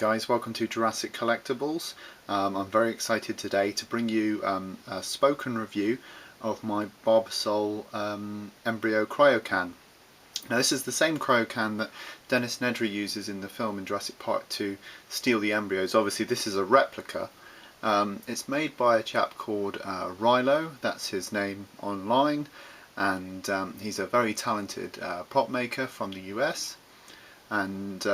guys, welcome to Jurassic Collectibles. I'm very excited today to bring you a spoken review of my Barbasol Embryo Cryocan. Now this is the same Cryocan that Dennis Nedry uses in the film in Jurassic Park to steal the embryos. Obviously this is a replica. It's made by a chap called Rylo, that's his name online, and he's a very talented prop maker from the US. And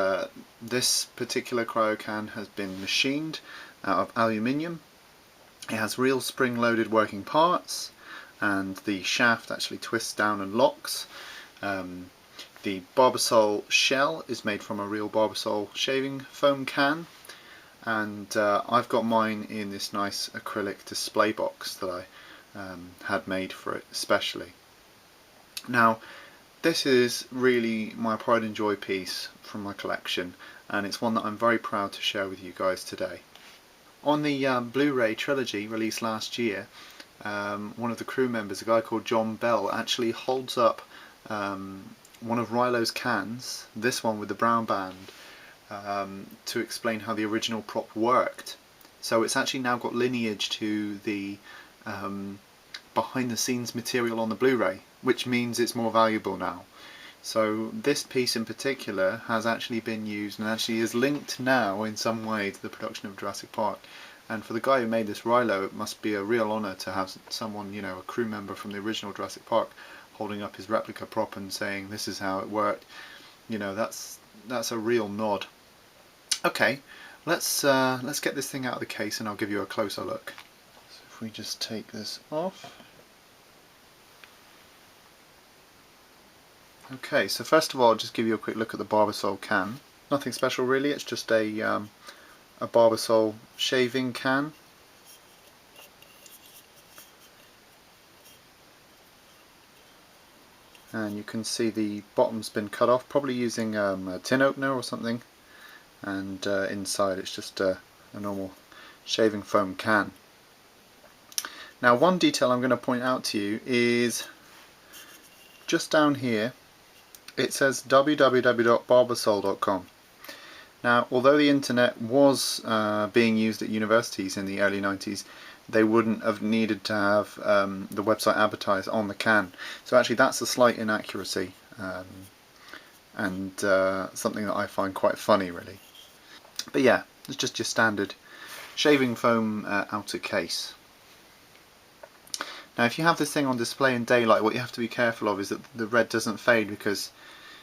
this particular Cryocan has been machined out of aluminium. It has real spring-loaded working parts, and the shaft actually twists down and locks. The Barbasol shell is made from a real Barbasol shaving foam can, and I've got mine in this nice acrylic display box that I had made for it especially. Now, this is really my pride and joy piece from my collection, and it's one that I'm very proud to share with you guys today. On the Blu-ray trilogy released last year, one of the crew members, a guy called John Bell, actually holds up one of Rylo's cans, this one with the brown band, to explain how the original prop worked. So it's actually now got lineage to the behind the scenes material on the Blu-ray, which means it's more valuable now. So this piece in particular has actually been used and actually is linked now in some way to the production of Jurassic Park. And for the guy who made this, Rylo, it must be a real honour to have someone, you know, a crew member from the original Jurassic Park, holding up his replica prop and saying this is how it worked. You know, that's a real nod. Okay, let's get this thing out of the case and I'll give you a closer look. So if we just take this off. Okay, so first of all, I'll just give you a quick look at the Barbasol can. Nothing special really, it's just a Barbasol shaving can. And you can see the bottom's been cut off, probably using a tin opener or something. And inside it's just a normal shaving foam can. Now one detail I'm going to point out to you is just down here. It says www.barbasol.com. Now, although the internet was being used at universities in the early 90s, they wouldn't have needed to have the website advertised on the can. So actually that's a slight inaccuracy, and something that I find quite funny really. But yeah, it's just your standard shaving foam outer case. Now if you have this thing on display in daylight, what you have to be careful of is that the red doesn't fade, because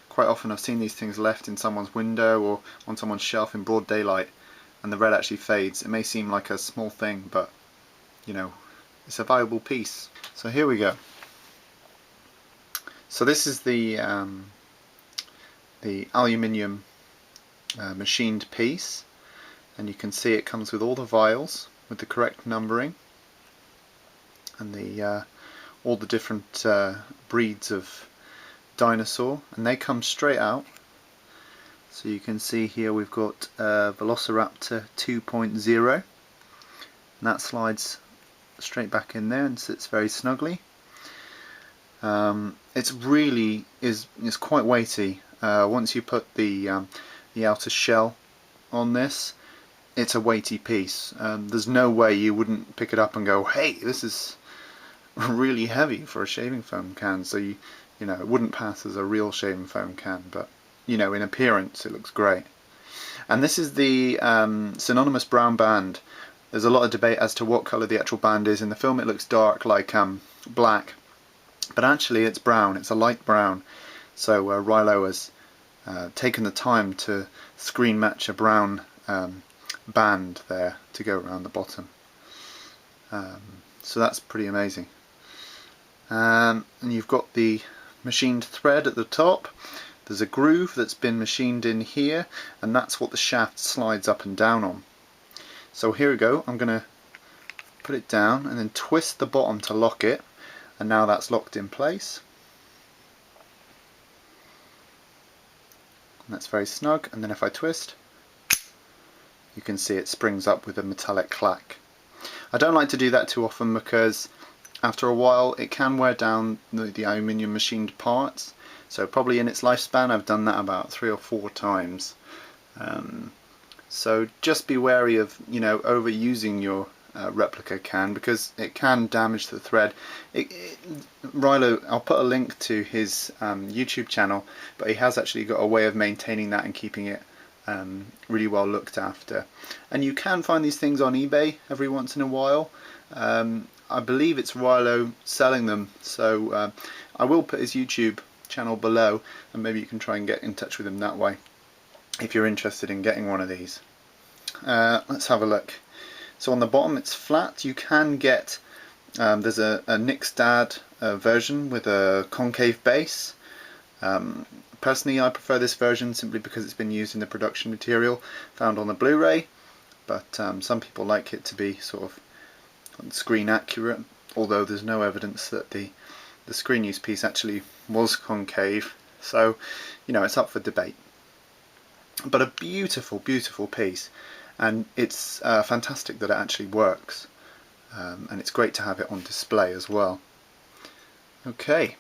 quite often I've seen these things left in someone's window or on someone's shelf in broad daylight and the red actually fades. It may seem like a small thing, but you know, it's a valuable piece. So here we go. So this is the aluminium machined piece, and you can see it comes with all the vials with the correct numbering and the all the different breeds of dinosaur, and they come straight out. So you can see here we've got Velociraptor 2.0, and that slides straight back in there and sits very snugly. It's quite weighty. Once you put the outer shell on this, it's a weighty piece. There's no way you wouldn't pick it up and go, hey, this is really heavy for a shaving foam can. So you know, it wouldn't pass as a real shaving foam can, but you know, in appearance it looks great. And this is the synonymous brown band. There's a lot of debate as to what colour the actual band is. In the film it looks dark, like black, but actually it's brown, it's a light brown. So Rylo has taken the time to screen match a brown band there to go around the bottom. So that's pretty amazing. And you've got the machined thread at the top. There's a groove that's been machined in here, and that's what the shaft slides up and down on. So here we go, I'm going to put it down and then twist the bottom to lock it, and now that's locked in place. And that's very snug, and then if I twist, you can see it springs up with a metallic clack. I don't like to do that too often because after a while it can wear down the aluminium machined parts, so probably in its lifespan I've done that about 3 or 4 times. So just be wary of, you know, overusing your replica can, because it can damage the thread. Rylo, I'll put a link to his YouTube channel, but he has actually got a way of maintaining that and keeping it really well looked after. And you can find these things on eBay every once in a while. I believe it's Rylo selling them, so I will put his YouTube channel below, and maybe you can try and get in touch with him that way if you're interested in getting one of these. Let's have a look. So on the bottom it's flat. You can get, there's a Nixdad version with a concave base. Personally I prefer this version simply because it's been used in the production material found on the Blu-ray, but some people like it to be sort of screen accurate, although there's no evidence that the screen use piece actually was concave, so you know, it's up for debate. But a beautiful, beautiful piece, and it's fantastic that it actually works, and it's great to have it on display as well. Okay,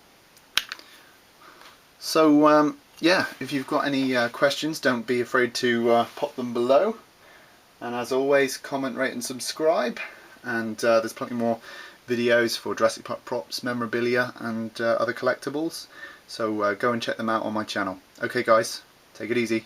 so yeah, if you've got any questions, don't be afraid to pop them below, and as always, comment, rate and subscribe, and there's plenty more videos for Jurassic Park props, memorabilia and other collectibles, so go and check them out on my channel. Okay guys, take it easy.